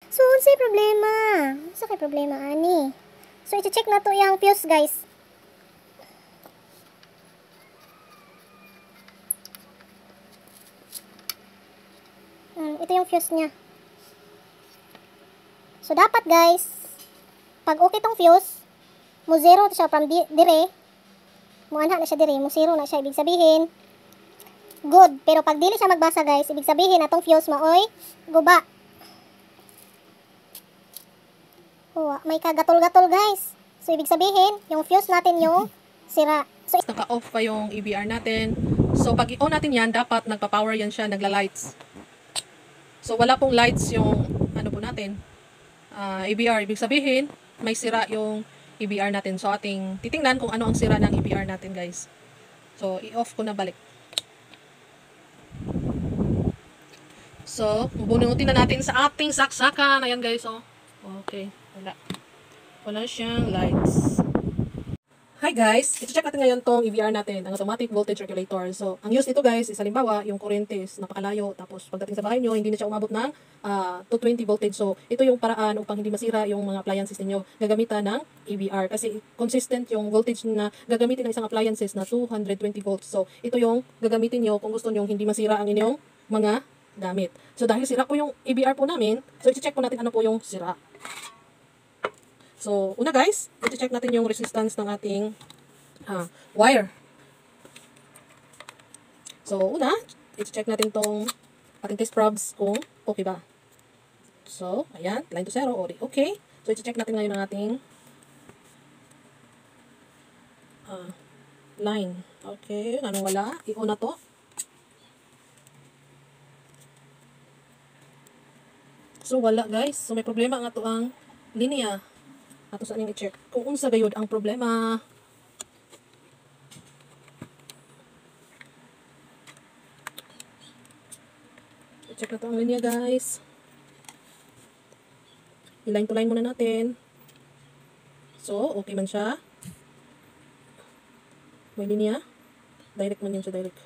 So, unsay problema? Unsa kay problema ani? So, i-check na to yung fuse, guys. Ito yung fuse niya. So, dapat guys, pag okay tong fuse, mo zero siya from dire, mo anha na siya dire, mo zero na siya, ibig sabihin, good. Pero pag dili siya magbasa guys, ibig sabihin atong fuse maoy guba. Oh, may kagatol-gatol guys. So, ibig sabihin, yung fuse natin yung sira. So, naka-off pa yung EBR natin. So, pag i-on natin yan, dapat nagpa-power yan siya, nagla-lights. So, wala pong lights yung, ano po natin, EBR. Ibig sabihin, may sira yung EBR natin. So, ating titingnan kung ano ang sira ng EBR natin, guys. So, i-off ko na balik. So, bunutin na natin sa ating saksakan. Ayan, guys, oh. Okay, wala. Wala siyang lights. Hi guys, i-check natin ngayon tong EBR natin, ang automatic voltage regulator. So, ang use nito guys is halimbawa, yung kuryente is napakalayo, tapos pagdating sa bahay nyo, hindi na siya umabot ng 220 voltage. So, ito yung paraan upang hindi masira yung mga appliances ninyo. Gagamitan ng EBR kasi consistent yung voltage na gagamitin ng isang appliances na 220 volts. So, ito yung gagamitin nyo kung gusto nyo hindi masira ang inyong mga gamit. So, dahil sira po yung EBR po namin, so i-check po natin ano po yung sira. So, una guys, i-check natin yung resistance ng ating wire. So, una, i-check natin tong ating test probes kung okay ba. So, ayan, line to 0, okay. So, i-check natin ngayon ang ating line. Okay, anong wala? I-on na to. So, wala guys. So, may problema nga to ang linya. Ato sa aning i-check kung unsa gayud ang problema. I-check na to ang linya guys. I-line to line muna natin. So, okay man siya. May linya. Direct man yan siya, direct.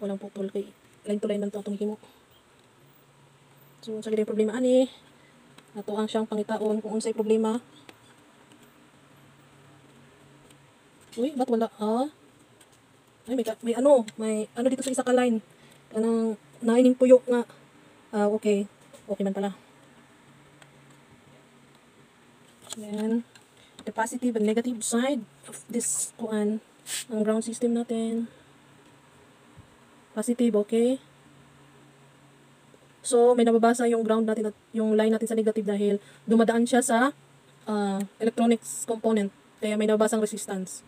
Walang putol kay line to line lang to atong himo. So, unsa gid ang problema ani? Ato ang siyang pangitaon kung unsay problema. Uy, ba't wala? Ay, may ano dito sa isa ka line. Kanang naining puyo nga. Okay. Okay man pala. Then, the positive and negative side of this kuan, ang ground system natin. Positive, okay. So, may nababasa yung ground natin at yung line natin sa negative dahil dumadaan siya sa electronics component. Kaya may nababasang resistance.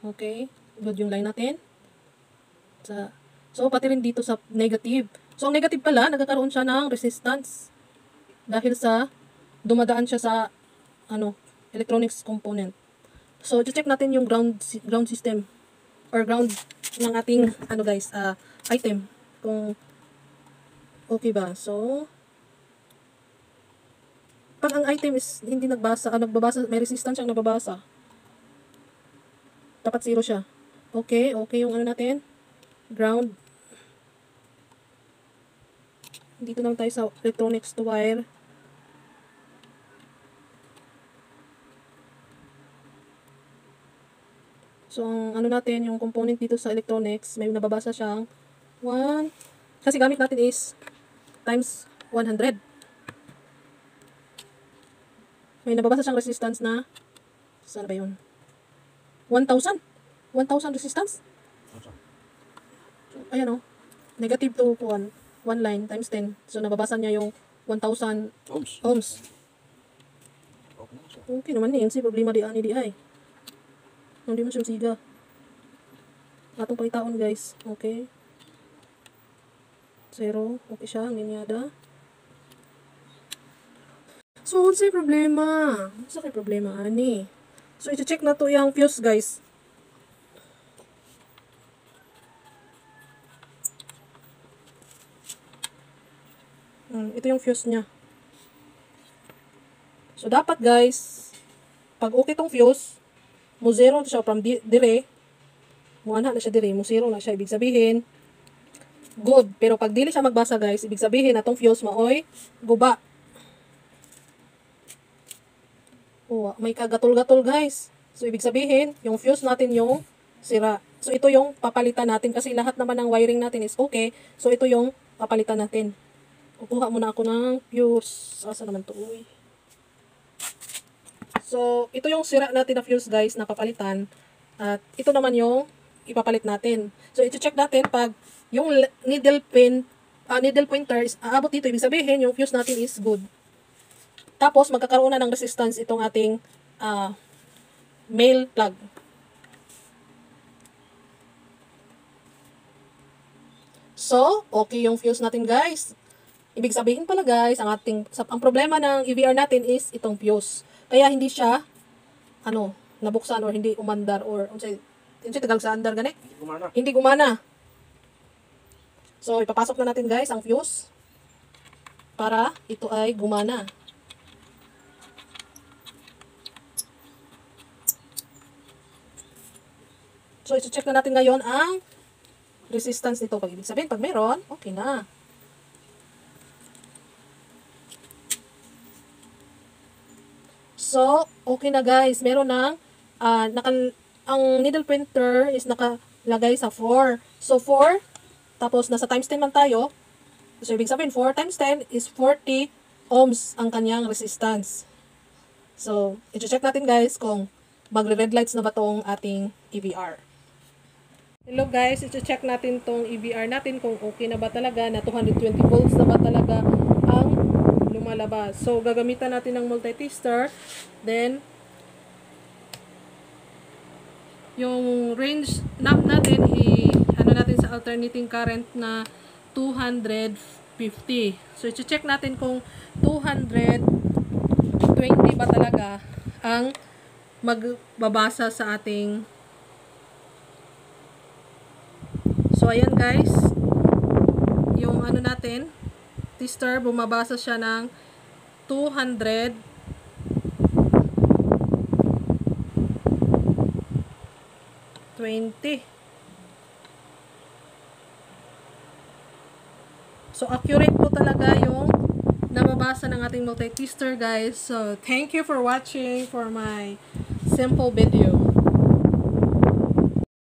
Okay, good yung line natin. So, pati rin dito sa negative. So, ang negative pala, nagkakaroon siya ng resistance. Dahil sa, dumadaan siya sa, electronics component. So, check natin yung ground system. Or ground ng ating, item. Kung, okay ba? So, pag ang item is hindi nagbabasa, may resistance siyang nagbabasa. Dapat 0 siya. Okay, okay yung natin. Ground. Dito lang tayo sa electronics to wire. So, ang natin, yung component dito sa electronics, may nababasa siyang 1. Kasi gamit natin is times 100. May nababasa siyang resistance na, saan ba yun? 1,000. 1,000 resistance. So, ayan o. Negative to 1 line times 10. So, nababasa niya yung 1,000 ohms. Okay naman ni. Yung problema di ani di ay. Hindi mo siyang siga. Atong pangitaon guys. Okay. 0. Okay siya. Ang linyada. So, unsay problema? Unsa kay problema ani? So, i-check na to yung fuse, guys. Ito yung fuse niya. So, dapat, guys, pag okay tong fuse, mo 0 siya from dire, mo anha na siya dire, mo 0 na siya. Ibig sabihin, good. Pero pag dili siya magbasa guys, ibig sabihin na tong fuse maoy guba. Oh, may kagatol-gatol guys. So ibig sabihin, yung fuse natin yung sira. So ito yung papalitan natin kasi lahat naman ng wiring natin is okay. So ito yung papalitan natin. Kukuha muna ako ng fuse. Asa naman to? Uy. So ito yung sira natin na fuse guys na papalitan. At ito naman yung ipapalit natin. So i-check natin pag yung needle pointer is aabot dito, ibig sabihin yung fuse natin is good. Tapos magkakaroon na ng resistance itong ating male plug. So, okay yung fuse natin guys. Ibig sabihin pala guys, ang problema ng EVR natin is itong fuse. Kaya hindi siya nabuksan or hindi umandar or unsay tagal sa andar gani? Hindi gumana. So, ipapasok na natin guys ang fuse para ito ay gumana. So, i-check na natin ngayon ang resistance nito. Pag ibig sabihin, pag meron, okay na. So, okay na guys. Meron ng, ang needle pointer is nakalagay sa 4. So, 4, tapos nasa times 10 man tayo. So, ibig sabihin, 4 times 10 is 40 ohms ang kanyang resistance. So, i-check natin guys kung magre-red lights na ba tong ating EVR. Hello guys, i-check natin tong EVR natin kung okay na ba talaga, na 220 volts na ba talaga ang lumalabas. So, gagamitan natin ng multi-tester. Then, yung range knob natin, natin sa alternating current na 250. So, i-check natin kung 220 ba talaga ang magbabasa sa ating. So, ayan guys, yung natin, tester, bumabasa siya ng 220. So, accurate po talaga yung nababasa ng ating multi-tester guys. So, thank you for watching for my simple video.